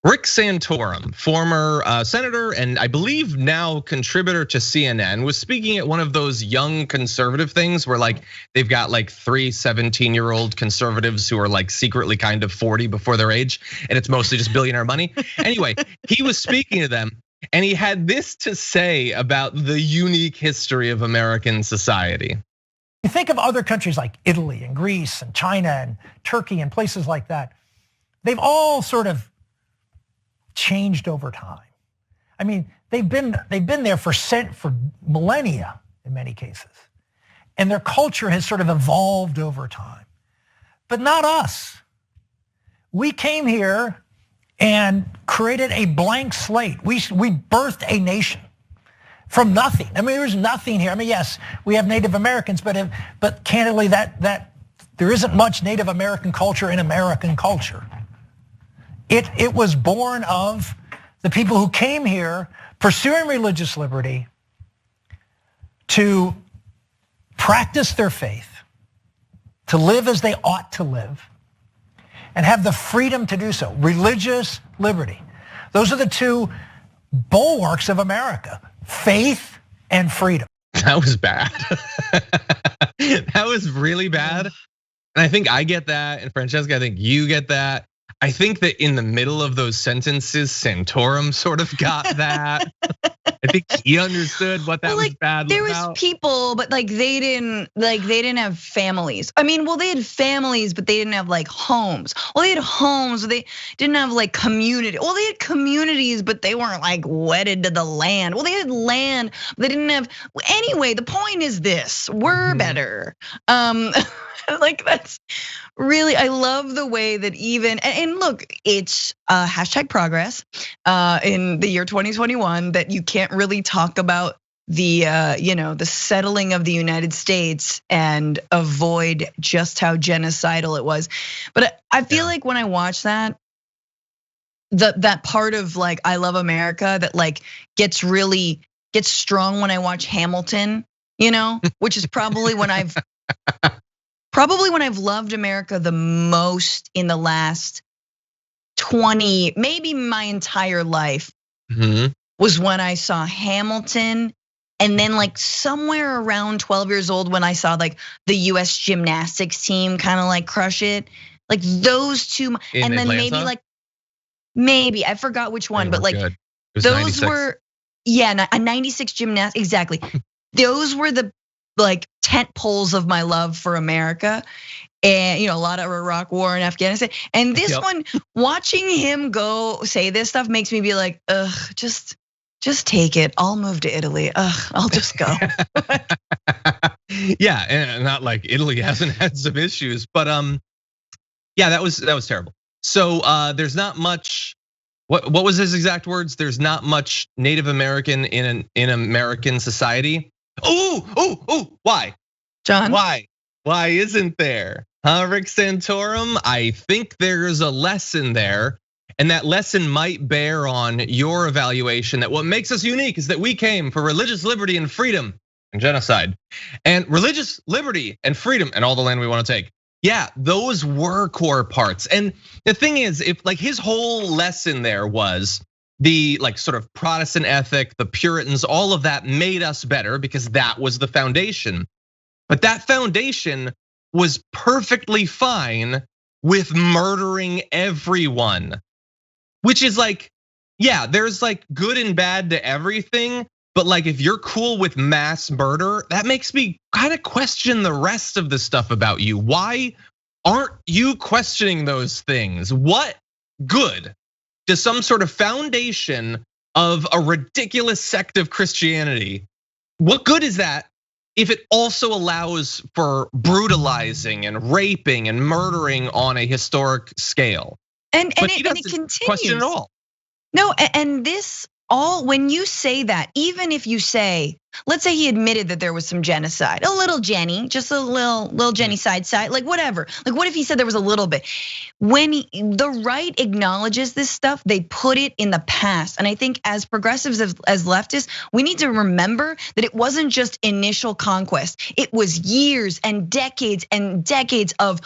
Rick Santorum, former senator and I believe now contributor to CNN, was speaking at one of those young conservative things where like they've got like 3 17-year-old conservatives who are like secretly kind of 40 before their age, and it's mostly just billionaire money. Anyway, he was speaking to them and he had this to say about the unique history of American society. You think of other countries like Italy and Greece and China and Turkey and places like that. They've all sort of changed over time. I mean, they've been there for millennia in many cases. And their culture has sort of evolved over time. But not us. We came here and created a blank slate. We birthed a nation from nothing. I mean, there's nothing here. I mean, yes, we have Native Americans, but candidly, that there isn't much Native American culture in American culture. It was born of the people who came here pursuing religious liberty to practice their faith, to live as they ought to live, and have the freedom to do so. Religious liberty. Those are the two bulwarks of America, faith and freedom. That was bad. That was really bad. And I think I get that, and Francesca, I think you get that. I think that in the middle of those sentences, Santorum sort of got that. I think he understood what that was bad about. There was people, but like they didn't have families. I mean, well, they had families, but they didn't have like homes. Well, they had homes, but they didn't have like community. Well, they had communities, but they weren't like wedded to the land. Well, they had land, but they didn't have. Anyway, the point is this: we're better. Like that's really, I love the way that even, and look, it's hashtag progress in the year 2021 that you can't really talk about the the settling of the United States and avoid just how genocidal it was. But I feel like when I watch that, that part of like I love America that like gets strong when I watch Hamilton, which is probably when I've loved America the most in the last 20, maybe my entire life, was when I saw Hamilton. And then like somewhere around 12 years old when I saw like the US gymnastics team kind of like crush it. Like those two, and then Atlanta? maybe, I forgot which one, but like those 96. Were, a 96 gymnastics, exactly. Those were the like tent poles of my love for America, and a lot of Iraq war and Afghanistan. And this one, watching him go say this stuff makes me be like, ugh, just take it. I'll move to Italy. Ugh, I'll just go. Yeah, and not like Italy hasn't had some issues, but yeah, that was terrible. So there's not much. What was his exact words? There's not much Native American in American society. Oh, why? John? Why isn't there? Huh, Rick Santorum? I think there's a lesson there, and that lesson might bear on your evaluation that what makes us unique is that we came for religious liberty and freedom and genocide. And religious liberty and freedom and all the land we want to take. Yeah, those were core parts. And the thing is, if like his whole lesson there was the like sort of Protestant ethic, the Puritans, all of that made us better because that was the foundation. But that foundation was perfectly fine with murdering everyone, which is like, yeah, there's like good and bad to everything. But like, if you're cool with mass murder, that makes me kind of question the rest of the stuff about you. Why aren't you questioning those things? What good does some sort of foundation of a ridiculous sect of Christianity, what good is that if it also allows for brutalizing and raping and murdering on a historic scale? And it continues. Question it all. No, and this all, when you say that, even if you say, let's say he admitted that there was some genocide, a little Jenny, just a little Jenny side, like whatever. Like what if he said there was a little bit? When the right acknowledges this stuff, they put it in the past. And I think as progressives, as leftists, we need to remember that it wasn't just initial conquest. It was years and decades of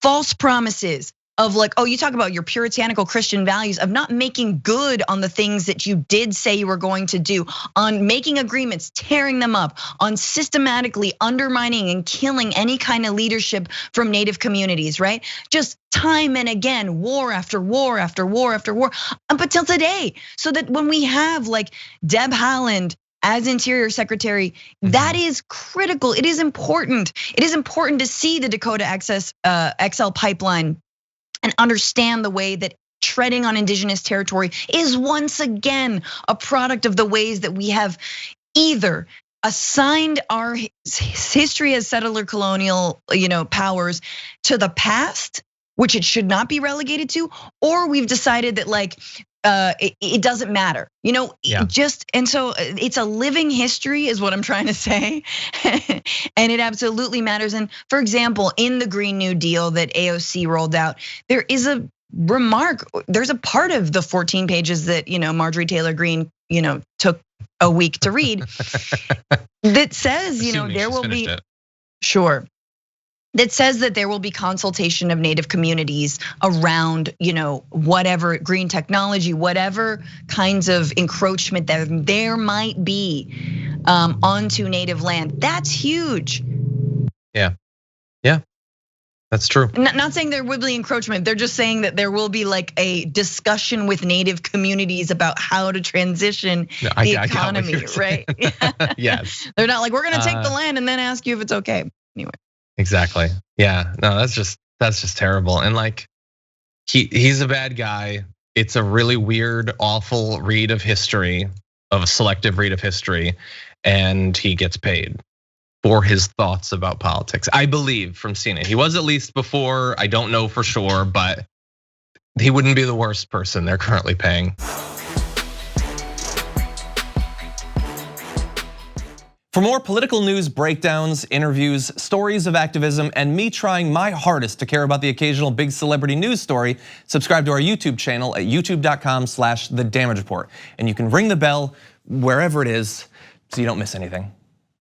false promises, of like, oh, you talk about your puritanical Christian values of not making good on the things that you did say you were going to do, on making agreements, tearing them up, on systematically undermining and killing any kind of leadership from Native communities, right? Just time and again, war after war after war after war, up until today. So that when we have like Deb Haaland as Interior Secretary, that is critical. It is important. It is important to see the Dakota XL pipeline and understand the way that treading on indigenous territory is once again a product of the ways that we have either assigned our history as settler colonial, powers to the past, which it should not be relegated to, or we've decided that like it doesn't matter, and so it's a living history is what I'm trying to say. And it absolutely matters. And for example, in the Green New Deal that AOC rolled out, there is a remark, there's a part of the 14 pages that, Marjorie Taylor Greene, took a week to read that says, there will be, sure. That says that there will be consultation of Native communities around, whatever green technology, whatever kinds of encroachment that there might be onto Native land. That's huge. Yeah, that's true. Not saying there will be encroachment. They're just saying that there will be like a discussion with Native communities about how to transition the economy, right? Yes. They're not like, we're gonna take the land and then ask you if it's okay. Anyway. Exactly. Yeah. No, that's just terrible. And like, he's a bad guy. It's a really weird, awful read of history, of a selective read of history, and he gets paid for his thoughts about politics. I believe from seeing it. He was at least before. I don't know for sure, but he wouldn't be the worst person they're currently paying. For more political news breakdowns, interviews, stories of activism, and me trying my hardest to care about the occasional big celebrity news story, subscribe to our YouTube channel at youtube.com/thedamagereport. And you can ring the bell wherever it is so you don't miss anything.